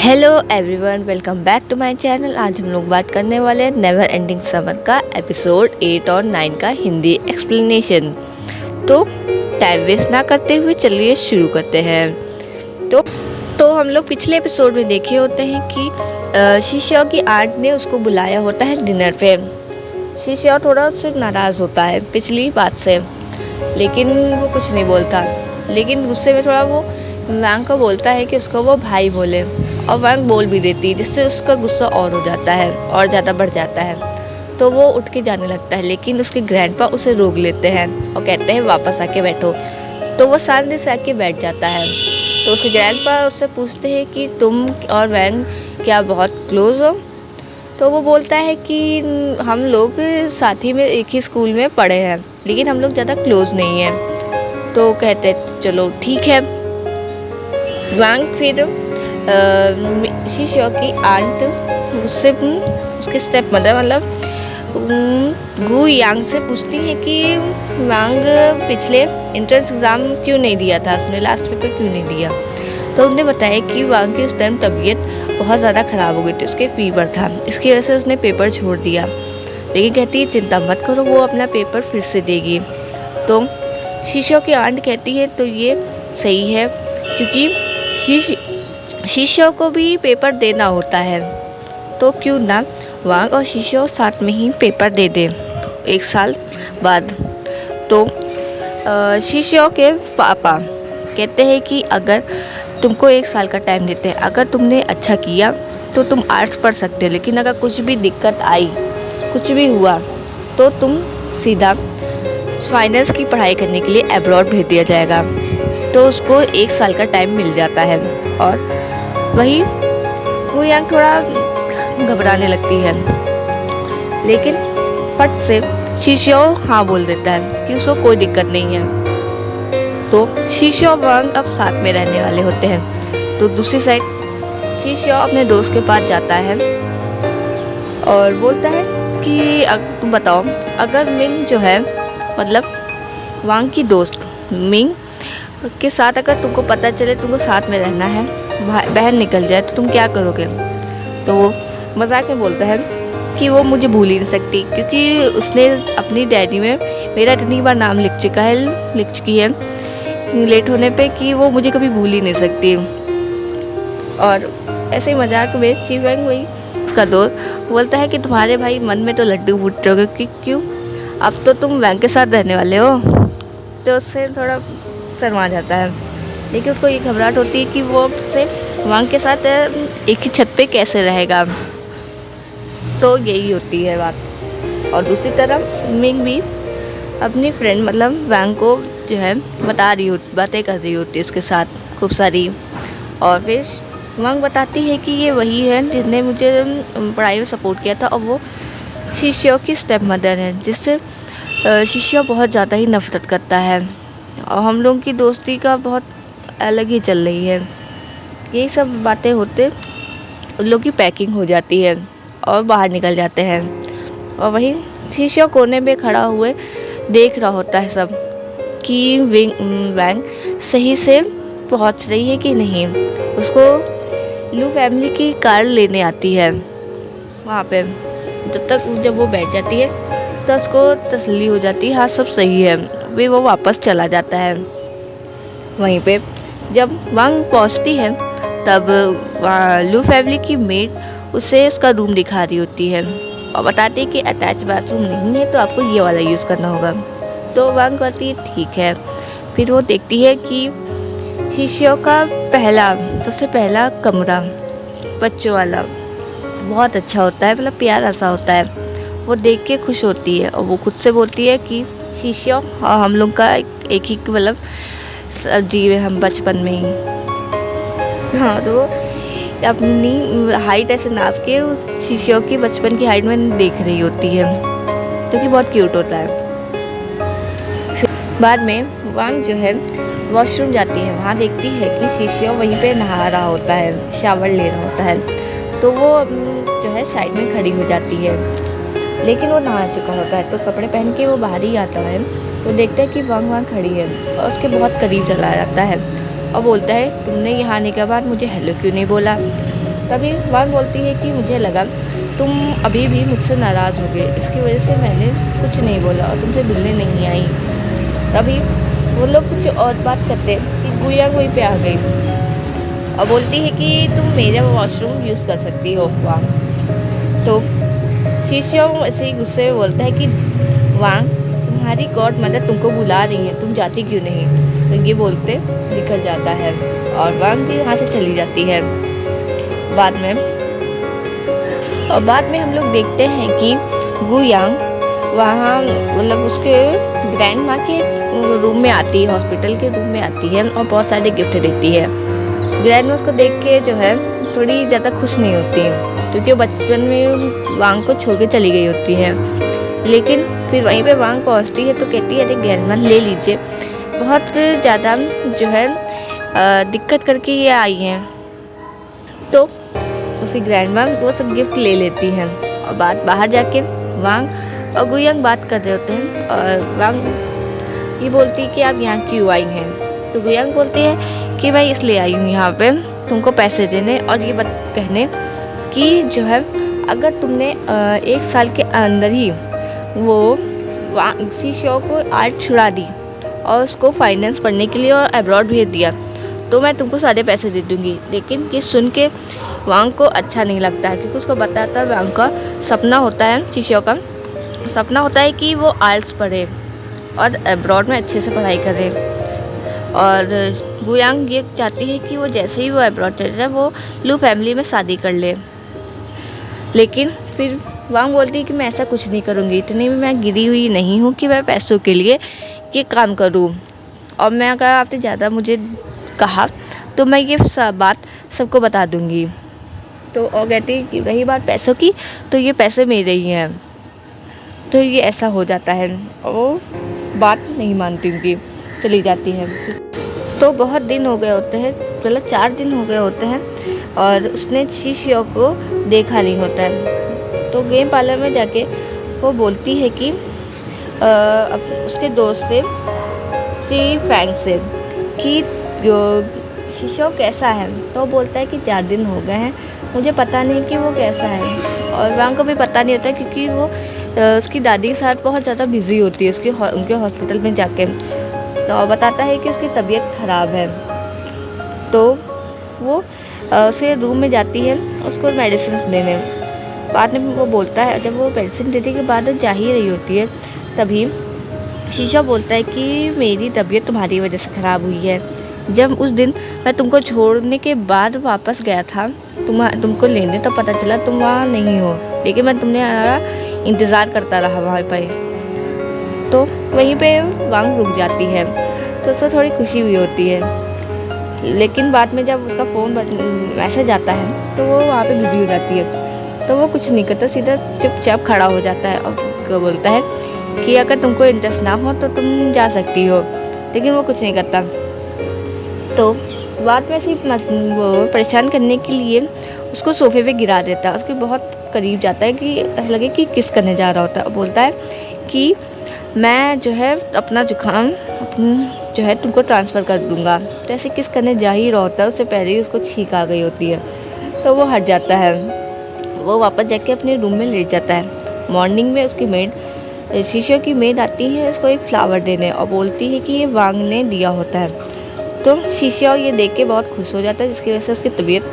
Hello everyone, welcome back to my channel. आज हम लोग बात करने वाले हैं नेवर एंडिंग समर का एपिसोड 8 और 9 का हिंदी एक्सप्लेनेशन। तो टाइम वेस्ट ना करते हुए चलिए शुरू करते हैं। तो हम लोग पिछले एपिसोड में देखे होते हैं कि शीशा की आंट ने उसको बुलाया होता है डिनर पे। शीशा थोड़ा उससे नाराज़ होता है पिछली बात से, लेकिन वो कुछ नहीं बोलता। लेकिन गुस्से में थोड़ा वो वांग को बोलता है कि उसको वो भाई बोले, और वांग बोल भी देती है, जिससे उसका गुस्सा और हो जाता है और ज़्यादा बढ़ जाता है। तो वो उठ के जाने लगता है, लेकिन उसके ग्रैंडपा उसे रोक लेते हैं और कहते हैं वापस आके बैठो। तो वो शांति से आके बैठ जाता है। तो उसके ग्रैंडपा उससे पूछते हैं कि तुम और वांग क्या बहुत क्लोज हो? तो वो बोलता है कि हम लोग साथ ही में एक ही स्कूल में पढ़े हैं, लेकिन हम लोग ज़्यादा क्लोज नहीं हैं। तो कहते हैं चलो ठीक है। वांग फिर शीशा की आंट उससे उसके स्टेप मदर मतलब गु यांग से पूछती है कि वांग पिछले एंट्रेंस एग्ज़ाम क्यों नहीं दिया था, उसने लास्ट पेपर क्यों नहीं दिया। तो उन्होंने बताया कि वांग की उस टाइम तबीयत बहुत ज़्यादा ख़राब हो गई थी, उसके फीवर था, इसकी वजह से उसने पेपर छोड़ दिया। लेकिन कहती है चिंता मत करो, वो अपना पेपर फिर से देगी। तो शीशा की आंट कहती है तो ये सही है, क्योंकि शीशा को भी पेपर देना होता है, तो क्यों ना वांग और शीशा साथ में ही पेपर दे दे 1 साल बाद। तो शीशा के पापा कहते हैं कि अगर तुमको 1 साल का टाइम देते हैं, अगर तुमने अच्छा किया तो तुम आर्ट्स पढ़ सकते हो, लेकिन अगर कुछ भी दिक्कत आई, कुछ भी हुआ, तो तुम सीधा फाइनेंस की पढ़ाई करने के लिए अब्रॉड भेज दिया जाएगा। तो उसको 1 साल का टाइम मिल जाता है। और वही वो यांग थोड़ा घबराने लगती है, लेकिन फट से शीशा हाँ बोल देता है कि उसको कोई दिक्कत नहीं है। तो शीशा और वांग अब साथ में रहने वाले होते हैं। तो दूसरी साइड शीशा अपने दोस्त के पास जाता है और बोलता है कि तुम बताओ, अगर मिंग जो है मतलब वांग की दोस्त मिंग के साथ अगर तुमको पता चले तुमको साथ में रहना है, बहन निकल जाए, तो तुम क्या करोगे? तो वो मजाक में बोलता है कि वो मुझे भूल ही नहीं सकती, क्योंकि उसने अपनी डायरी में मेरा इतनी बार नाम लिख चुकी है लेट होने पे कि वो मुझे कभी भूल ही नहीं सकती। और ऐसे ही मजाक में चीवैंग वही उसका दोस्त बोलता है कि तुम्हारे भाई मन में तो लड्डू फूट रहे हो, कि क्यों, अब तो तुम वांग के साथ रहने वाले हो। तो उससे थोड़ा शर्मा जाता है, लेकिन उसको ये घबराहट होती है कि वो से वांग के साथ एक ही छत पे कैसे रहेगा। तो यही होती है बात। और दूसरी तरफ मिंग भी अपनी फ्रेंड मतलब वांग को जो है बातें कर रही होती है उसके साथ खूब सारी। और फिर वांग बताती है कि ये वही है जिसने मुझे पढ़ाई में सपोर्ट किया था, और वो शीशा की स्टेप मदर है, जिससे शीशा बहुत ज़्यादा ही नफरत करता है। और हम लोगों की दोस्ती का बहुत अलग ही चल रही है। यही सब बातें होते उन लोग की पैकिंग हो जाती है और बाहर निकल जाते हैं। और वहीं शीशा कोने में खड़ा हुए देख रहा होता है सब कि वांग सही से पहुंच रही है कि नहीं। उसको लू फैमिली की कार लेने आती है वहाँ पे। जब वो बैठ जाती है तो उसको तसल्ली हो जाती है, हाँ सब सही है। वे वो वापस चला जाता है। वहीं पे जब वांग पहुंचती है तब लू फैमिली की मेड उसे उसका रूम दिखा रही होती है और बताती है कि अटैच बाथरूम नहीं है, तो आपको ये वाला यूज़ करना होगा। तो वांग कहती है ठीक है। फिर वो देखती है कि शीशा का सबसे पहला कमरा बच्चों वाला बहुत अच्छा होता है, मतलब प्यारा सा होता है। वो देख के खुश होती है और वो खुद से बोलती है कि शीशा और हम लोग का एक ही मतलब जीव है, हम बचपन में ही। हाँ, तो वो अपनी हाइट ऐसे नाप के उस शीशा की बचपन की हाइट में देख रही होती है, जो कि बहुत क्यूट होता है। बाद में वांग जो है वॉशरूम जाती है, वहाँ देखती है कि शीशा वहीं पे नहा रहा होता है, शावर ले रहा होता है। तो वो जो है साइड में खड़ी हो जाती है, लेकिन वो नहा चुका होता है। तो कपड़े पहन के वो बाहर ही आता है, तो देखता है कि वांग वहाँ खड़ी है और उसके बहुत करीब चला जाता है और बोलता है तुमने यहाँ आने के बाद मुझे हेलो क्यों नहीं बोला। तभी वांग बोलती है कि मुझे लगा तुम अभी भी मुझसे नाराज़ हो गए, इसकी वजह से मैंने कुछ नहीं बोला और तुमसे मिलने नहीं आई। तभी वो लोग कुछ और बात करते कि गुयांग वहीं पे आ गई और बोलती है कि तुम मेरा वॉशरूम यूज़ कर सकती हो वांग। तो शीशोंग ऐसे ही गुस्से में बोलता है कि वांग, तुम्हारी गॉड मदर तुमको बुला रही है, तुम जाती क्यों नहीं। तो ये बोलते निकल जाता है और वांग भी वहाँ से चली जाती है। बाद में हम लोग देखते हैं कि गुयांग वहाँ मतलब उसके ग्रैंड माँ के रूम में आती है, हॉस्पिटल के रूम में आती है और बहुत सारे गिफ्ट देती है। ग्रैंड माँ उसको देख के जो है थोड़ी ज़्यादा खुश नहीं होती है, क्योंकि वो बचपन में वांग को छोड़ के चली गई होती है। लेकिन फिर वहीं पे वांग पहुँचती है तो कहती है अरे ग्रैंड माँ ले लीजिए, बहुत ज़्यादा जो है दिक्कत करके ये आई हैं। तो उसकी ग्रैंड माँ वो सब गिफ्ट ले लेती हैं और बाहर जाके वांग और गुयांग बात कर रहे होते हैं और वांग ये बोलती है कि आप यहाँ क्यों आई हैं। तो गुयांग बोलती है कि मैं इसलिए आई हूँ यहाँ पे तुमको पैसे देने और ये बात कहने कि जो है अगर तुमने 1 साल के अंदर ही वो इसी शो को आर्ट छुड़ा दी और उसको फाइनेंस पढ़ने के लिए और अब्रॉड भेज दिया तो मैं तुमको सारे पैसे दे दूँगी। लेकिन ये सुन के वांग को अच्छा नहीं लगता है, क्योंकि उसको बताता है वांग का सपना होता है, शीशो का सपना होता है कि वो आर्ट्स पढ़े और अब्रॉड में अच्छे से पढ़ाई करे। और गुयांग ये चाहती है कि वो जैसे ही वो अब्रॉड चले जाए वो लू फैमिली में शादी कर ले। लेकिन फिर वांग बोलती है कि मैं ऐसा कुछ नहीं करूँगी, इतनी भी मैं गिरी हुई नहीं हूँ कि मैं पैसों के लिए ये काम करूँ। और मैं अगर आपने ज़्यादा मुझे कहा तो मैं ये बात सबको बता दूँगी। तो और कहती है कि रही बात पैसों की तो ये पैसे मेरे ही हैं। तो ये ऐसा हो जाता है और वो बात नहीं मानती उनकी, चली जाती है। तो बहुत दिन हो गए होते हैं, मतलब 4 दिन हो गए होते हैं और उसने शीशियो को देखा नहीं होता है। तो गेम पार्लर में जाके वो बोलती है कि उसके दोस्त से सी फैंग से कि शीशो कैसा है। तो बोलता है कि 4 दिन हो गए हैं, मुझे पता नहीं कि वो कैसा है। और वांग को भी पता नहीं होता क्योंकि वो उसकी दादी के साथ बहुत ज़्यादा बिज़ी होती है उनके हॉस्पिटल में जाके। तो बताता है कि उसकी तबीयत ख़राब है। तो वो उसके रूम में जाती है उसको मेडिसिन देने। बाद में वो बोलता है, जब वो मेडिसिन देने के बाद जा ही रही होती है तभी शीशा बोलता है कि मेरी तबीयत तुम्हारी वजह से ख़राब हुई है। जब उस दिन मैं तुमको छोड़ने के बाद वापस गया था तुमको लेने, तो पता चला तुम वहाँ नहीं हो, लेकिन मैं तुम्हारा इंतज़ार करता रहा वहाँ पे। तो वहीं पे वांग रुक जाती है तो उसको थोड़ी खुशी हुई होती है। लेकिन बाद में जब उसका फ़ोन मैसेज आता है तो वो वहाँ पे बिज़ी हो जाती है। तो वो कुछ नहीं करता, सीधा चुपचाप खड़ा हो जाता है और बोलता है कि अगर तुमको इंटरेस्ट ना हो तो तुम जा सकती हो, लेकिन वो कुछ नहीं करता। तो बाद में सिर्फ वो परेशान करने के लिए उसको सोफे पे गिरा देता है, उसके बहुत करीब जाता है कि ऐसा लगे कि किस करने जा रहा होता है। बोलता है कि मैं जो है अपना जुकाम जो है तुमको ट्रांसफ़र कर दूँगा। तो ऐसे किस करने जा ही रहा होता है, उससे पहले ही उसको छींक आ गई होती है। तो वो हट जाता है, वो वापस जाके अपने रूम में लेट जाता है। मॉर्निंग में उसकी मेड शीशो की मेड आती है उसको एक फ्लावर देने और बोलती है कि ये वांग ने दिया होता है। तो शीशा ये देख के बहुत खुश हो जाता है, जिसकी वजह से उसकी तबीयत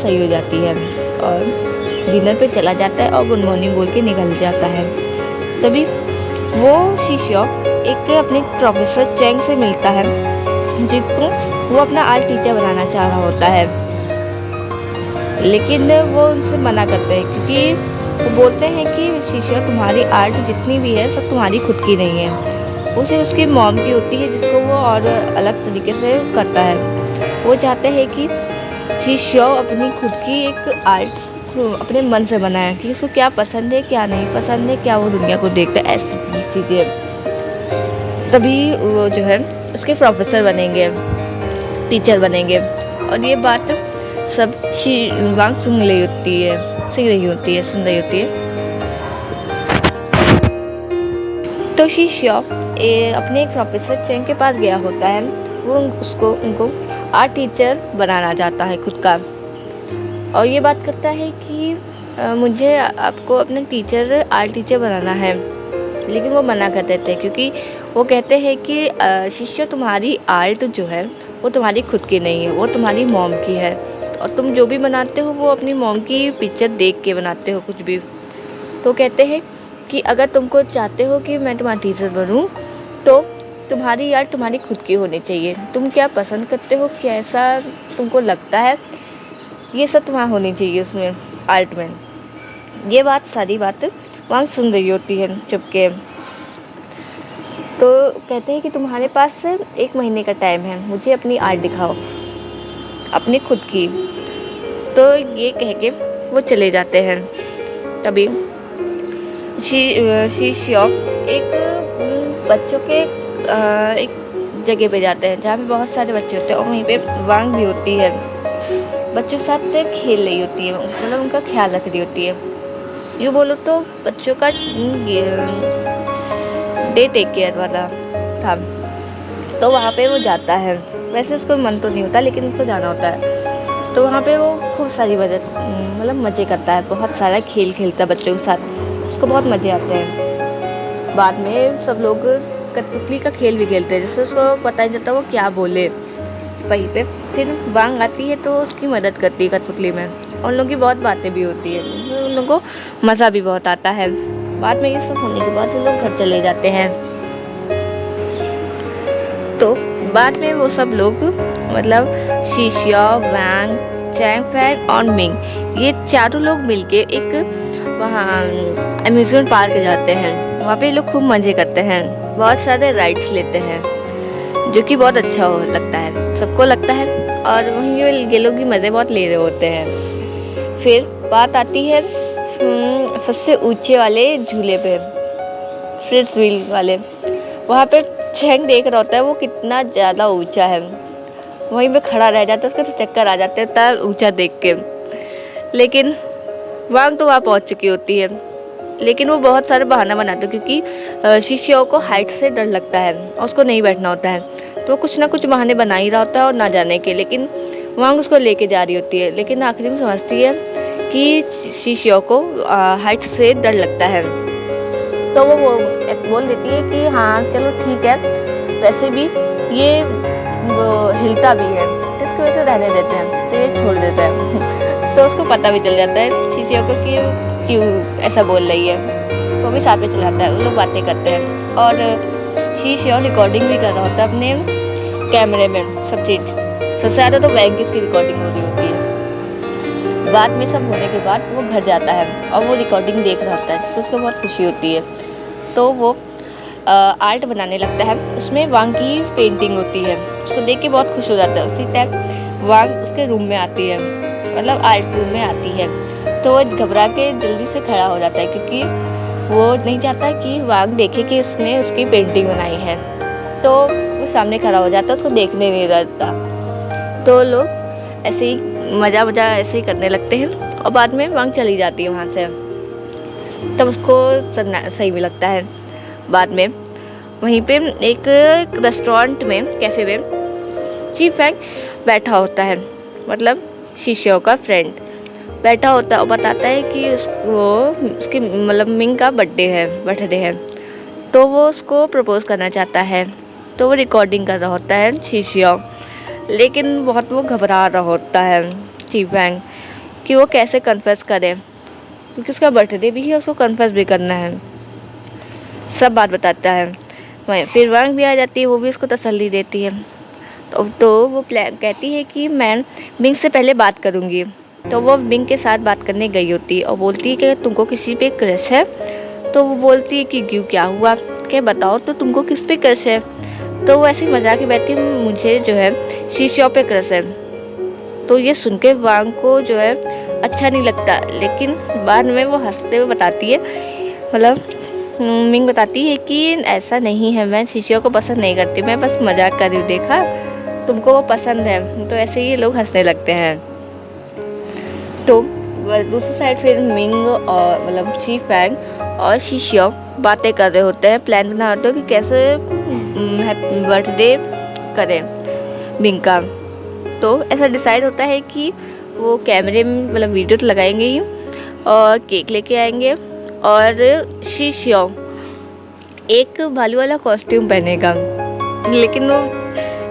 सही हो जाती है और डिनर पे चला जाता है और गुड मॉर्निंग बोल के निकल जाता है। तभी वो शीशा एक अपने प्रोफेसर चैंग से मिलता है, जिसको वो अपना आर्ट टीचर बनाना चाह रहा होता है। लेकिन वो उनसे मना करते हैं क्योंकि वो बोलते हैं कि शीशा तुम्हारी आर्ट जितनी भी है सब तुम्हारी खुद की नहीं है, उसे उसकी मॉम की होती है जिसको वो और अलग तरीके से करता है। वो चाहते हैं कि शीशा अपनी खुद की एक आर्ट अपने मन से बनाए कि उसको क्या पसंद है क्या नहीं पसंद है, क्या वो दुनिया को देखता है, ऐसी चीज़ें। तभी वो जो है उसके प्रोफेसर बनेंगे, टीचर बनेंगे। और ये बात सब वांग सुन रही होती है। तो शीशा अपने एक प्रोफेसर चैंग के पास गया होता है, वो उनको आर्ट टीचर बनाना चाहता है खुद का। और ये बात करता है कि मुझे आपको अपने आर्ट टीचर बनाना है, लेकिन वो मना कर देते हैं क्योंकि वो कहते हैं कि शिष्य तुम्हारी आर्ट जो है वो तुम्हारी खुद की नहीं है, वो तुम्हारी मॉम की है, और तुम जो भी बनाते हो वो अपनी मॉम की पिक्चर देख के बनाते हो कुछ भी। तो कहते हैं कि अगर तुमको चाहते हो कि मैं तुम्हारा टीचर बनूं तो तुम्हारी आर्ट तुम्हारी खुद की होनी चाहिए, तुम क्या पसंद करते हो, कैसा तुमको लगता है, ये सब तुम्हारा होनी चाहिए उसमें आर्ट में। ये सारी बात वहाँ सुन रही होती है चुपके। तो कहते हैं कि तुम्हारे पास 1 महीने का टाइम है, मुझे अपनी आर्ट दिखाओ, अपनी खुद की। तो ये कह के वो चले जाते हैं। तभी शिष्य एक बच्चों के एक जगह पे जाते हैं जहाँ पे बहुत सारे बच्चे होते हैं, और वहीं पे वांग भी होती है, बच्चों के साथ खेल रही होती है, मतलब उनका ख्याल रख रही होती है। यूँ बोलो तो बच्चों का डे टेक केयर वाला था। तो वहाँ पे वो जाता है, वैसे उसको मन तो नहीं होता लेकिन उसको जाना होता है। तो वहाँ पे वो खूब सारी मज़े करता है, बहुत सारा खेल खेलता है बच्चों के साथ, उसको बहुत मज़े आते हैं। बाद में सब लोग कठपुतली का खेल भी खेलते हैं, जिससे उसको पता नहीं चलता वो क्या बोले। वहीं पे फिर वांग आती है तो उसकी मदद करती है कठपुतली में, और उन लोगों की बहुत बातें भी होती है, उन लोगों को मज़ा भी बहुत आता है। बाद में ये सब होने के बाद वो लोग घर चले जाते हैं। तो बाद में वो सब लोग शिष्य, वांग, चैंग फैंग और मिंग, ये चारों लोग मिलके एक वहाँ अम्यूज़मेंट पार्क जाते हैं। वहाँ पे लोग खूब मज़े करते हैं, बहुत सारे राइड्स लेते हैं, जो कि बहुत अच्छा लगता है, सबको लगता है, और वहीं ये लोग भी मज़े बहुत ले रहे होते हैं। फिर बात आती है सबसे ऊंचे वाले झूले पे, फ्रिट्स व्हील वाले। वहाँ पे चैंग देख रहा होता है वो कितना ज़्यादा ऊंचा है, वहीं पे खड़ा रह जाता है, उसके तो चक्कर आ जाते हैं इतना ऊंचा देख के। लेकिन वांग तो वहाँ पहुँच चुकी होती है, लेकिन वो बहुत सारे बहाना बनाते हैं क्योंकि शिष्यों को हाइट से डर लगता है और उसको नहीं बैठना होता है, तो कुछ ना कुछ बहाने बना ही रहा होता है और ना जाने के। लेकिन वांग उसको लेके जा रही होती है, लेकिन आखिर में समझती है कि शिष्यों को हाइट से डर लगता है। तो वो बोल देती है कि हाँ चलो ठीक है, वैसे भी ये वो हिलता भी है तो इसकी वजह से रहने देते हैं, तो ये छोड़ देता है। तो उसको पता भी चल जाता है शिष्यों को कि क्यों ऐसा बोल रही है, वो भी साथ में चलाता है, वो लोग बातें करते हैं, और शिष्य रिकॉर्डिंग भी कर रहा होता है अपने कैमरे में सब चीज़। सबसे ज़्यादा तो बैंक की उसकी रिकॉर्डिंग हो रही होती है। बाद में सब होने के बाद वो घर जाता है और वो रिकॉर्डिंग देख रहा होता है, जिससे उसको बहुत खुशी होती है। तो वो आर्ट बनाने लगता है, उसमें वांग की पेंटिंग होती है, उसको देख के बहुत खुश हो जाता है। उसी टाइम वांग उसके रूम में आती है, आर्ट रूम में आती है, तो वो घबरा के जल्दी से खड़ा हो जाता है क्योंकि वो नहीं चाहता कि वांग देखे कि उसने उसकी पेंटिंग बनाई है। तो वो सामने खड़ा हो जाता है, उसको देखने नहीं रहता। तो लोग ऐसे ही मज़ा ऐसे ही करने लगते हैं, और बाद में वांग चली जाती है वहाँ से। तब उसको सही भी लगता है। बाद में वहीं पे एक रेस्टोरेंट में, कैफ़े में ची फैंग बैठा होता है, शिष्यों का फ्रेंड बैठा होता है और बताता है कि उसकी मिंग का बर्थडे है, तो वो उसको प्रपोज करना चाहता है। तो वो रिकॉर्डिंग कर रहा होता है शिष्य, लेकिन बहुत वो घबरा रहा होता है ची फैंग कि वो कैसे कन्फेस करे, क्योंकि उसका बर्थडे भी है, उसको कन्फेस भी करना है। सब बात बताता है। फिर वांग भी आ जाती है, वो भी उसको तसल्ली देती है। तो वो कहती है कि मैं मिंग से पहले बात करूँगी। तो वो मिंग के साथ बात करने गई होती है और बोलती है कि तुमको किसी पे क्रश है। तो वो बोलती है कि क्यों, क्या हुआ, क्या बताओ तो तुमको किस पे क्रश है। तो वो ऐसे मजाक में कहती है मुझे जो है शिष्यों पे क्रश है। तो ये सुन के वांग को जो है अच्छा नहीं लगता, लेकिन बाद में वो हंसते हुए बताती है, मिंग बताती है कि ऐसा नहीं है, मैं शिष्यों को पसंद नहीं करती, मैं बस मजाक कर रही हूँ, देखा तुमको वो पसंद है। तो ऐसे ही लोग हंसने लगते हैं। तो दूसरी साइड फिर मिंग और ची फैंग और शिष्य बातें कर रहे होते हैं, प्लान बना होते हैं कि कैसे बर्थडे करें मिंग का। तो ऐसा डिसाइड होता है कि वो कैमरे में मतलब वीडियो तो लगाएंगे ही और केक लेके आएंगे और शीशियो एक भालू वाला कॉस्ट्यूम पहनेगा, लेकिन वो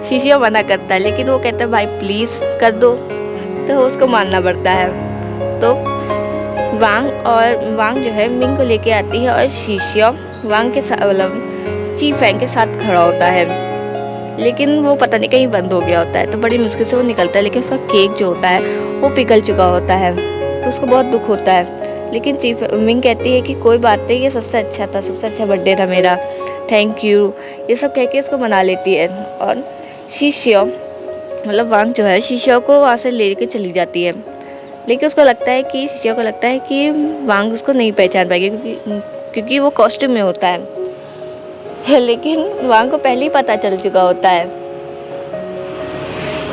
शीशियो मना करता है, लेकिन वो कहता है भाई प्लीज़ कर दो, तो उसको मानना पड़ता है। तो वांग जो है मिंग को लेके आती है और शीशियो वांग के साथ मतलब ची फैंग के साथ खड़ा होता है, लेकिन वो पता नहीं कहीं बंद हो गया होता है, तो बड़ी मुश्किल से वो निकलता है, लेकिन उसका केक जो होता है वो पिघल चुका होता है, तो उसको बहुत दुख होता है। लेकिन चीफ मिंग कहती है कि कोई बात नहीं, ये सबसे अच्छा था, सबसे अच्छा बर्थडे था मेरा, थैंक यू, ये सब कह के उसको मना लेती है। और शीशियो मतलब वांग जो है शीशियो को वहाँ से ले के चली जाती है, लेकिन उसको लगता है कि शीशियो को लगता है कि वांग उसको नहीं पहचान पाएगी क्योंकि वो कॉस्ट्यूम में होता है। लेकिन वांग को पहले ही पता चल चुका होता है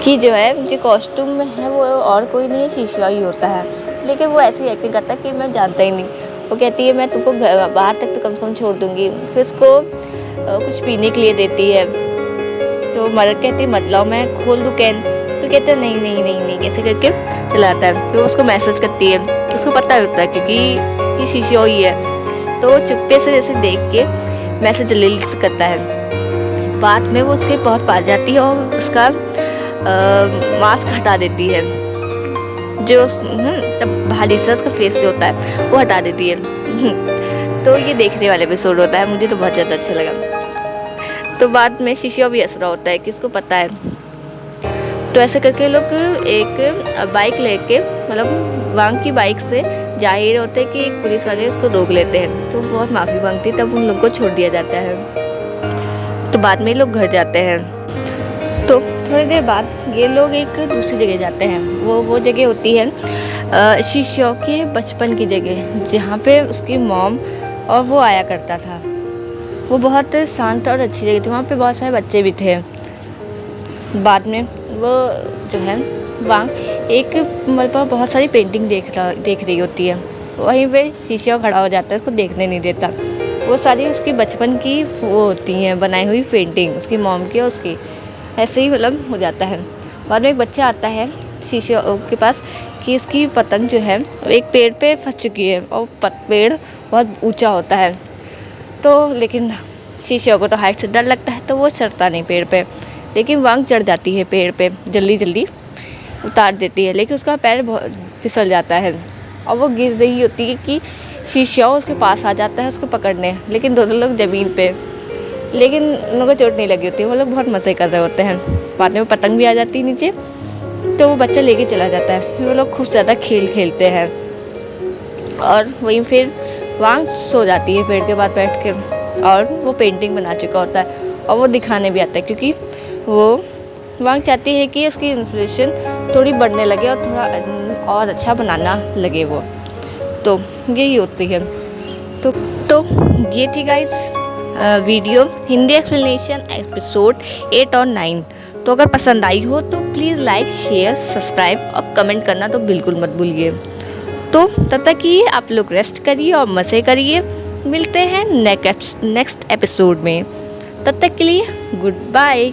कि जो है जो कॉस्ट्यूम में है वो और कोई नहीं शीशियो ही होता है, लेकिन वो ऐसी एक्टिंग करता है कि मैं जानता ही नहीं। वो कहती है मैं तुमको बाहर तक तो कम से कम छोड़ दूँगी, फिर उसको कुछ पीने के लिए देती है, तो मदर कहती है मत लाओ, मैं खोल दूँ कैन, तो कहते हैं नहीं नहीं नहीं नहीं कैसे करके चलाता है। फिर उसको मैसेज करती है, उसको पता होता है क्योंकि शीशियो ही है, तो वो चुप्पे से जैसे देख के मैसेज रिलीज करता है। बाद में वो उसके बहुत पास जाती है और उसका मास्क हटा देती है, जो तब भाली से उसका फेस जो होता है वो हटा देती है। तो ये देखने वाला एपिसोड होता है, मुझे तो बहुत ज़्यादा अच्छा लगा। तो बाद में शीशियो भी हंस रहा होता है कि उसको पता है। तो ऐसे करके लोग एक बाइक लेके मतलब वांग की बाइक से जा ही रहे होते हैं कि एक पुलिस वाले उसको रोक लेते हैं, तो बहुत माफ़ी मांगती है, तब उन लोग को छोड़ दिया जाता है। तो बाद में लोग घर जाते हैं। तो थोड़ी देर बाद ये लोग एक दूसरी जगह जाते हैं, वो जगह होती है शीशियो के बचपन की जगह, जहाँ पे उसकी मॉम और वो आया करता था। वो बहुत शांत और अच्छी जगह थी, वहाँ पे बहुत सारे बच्चे भी थे। बाद में वो जो है वांग एक मतलब बहुत सारी पेंटिंग देख रही होती है, वहीं पे शीशियो खड़ा हो जाता है, उसको देखने नहीं देता। वो सारी उसकी बचपन की वो होती हैं बनाई हुई पेंटिंग, उसकी मॉम की और उसकी, ऐसे ही मतलब हो जाता है। बाद में एक बच्चा आता है शीशियो के पास कि उसकी पतंग जो है एक पेड़ पे फंस चुकी है और पेड़ बहुत ऊंचा होता है, तो लेकिन शीशियो को तो हाइट से डर लगता है, तो वो चढ़ता नहीं पेड़ पे, लेकिन वांग चढ़ जाती है पेड़ पे, जल्दी जल्दी उतार देती है, लेकिन उसका पैर बहुत फिसल जाता है और वो गिर रही होती है कि शीशियो उसके पास आ जाता है उसको पकड़ने, लेकिन दोनों लोग ज़मीन पे, लेकिन उन लोगों को चोट नहीं लगी होती, वो लोग बहुत मज़े कर रहे होते हैं। बाद में पतंग भी आ जाती है नीचे, तो वो बच्चा लेके चला जाता है, फिर वो लोग खूब ज़्यादा खेल खेलते हैं और वहीं फिर वांग सो जाती है पेड़ के पास बैठ के, और वो पेंटिंग बना चुका होता है और वो दिखाने भी आता है, क्योंकि वो वांग चाहती है कि उसकी इंस्पिरेशन थोड़ी बढ़ने लगे और थोड़ा और अच्छा बनाना लगे वो, तो यही होती है। तो ये थी guys video Hindi explanation episode 8 और 9। तो अगर पसंद आई हो तो प्लीज़ लाइक शेयर सब्सक्राइब और कमेंट करना तो बिल्कुल मत भूलिए। तो तब तक कि आप लोग रेस्ट करिए और मज़े करिए, मिलते हैं नेक्स्ट एपिसोड में, तब तक के लिए गुड बाय।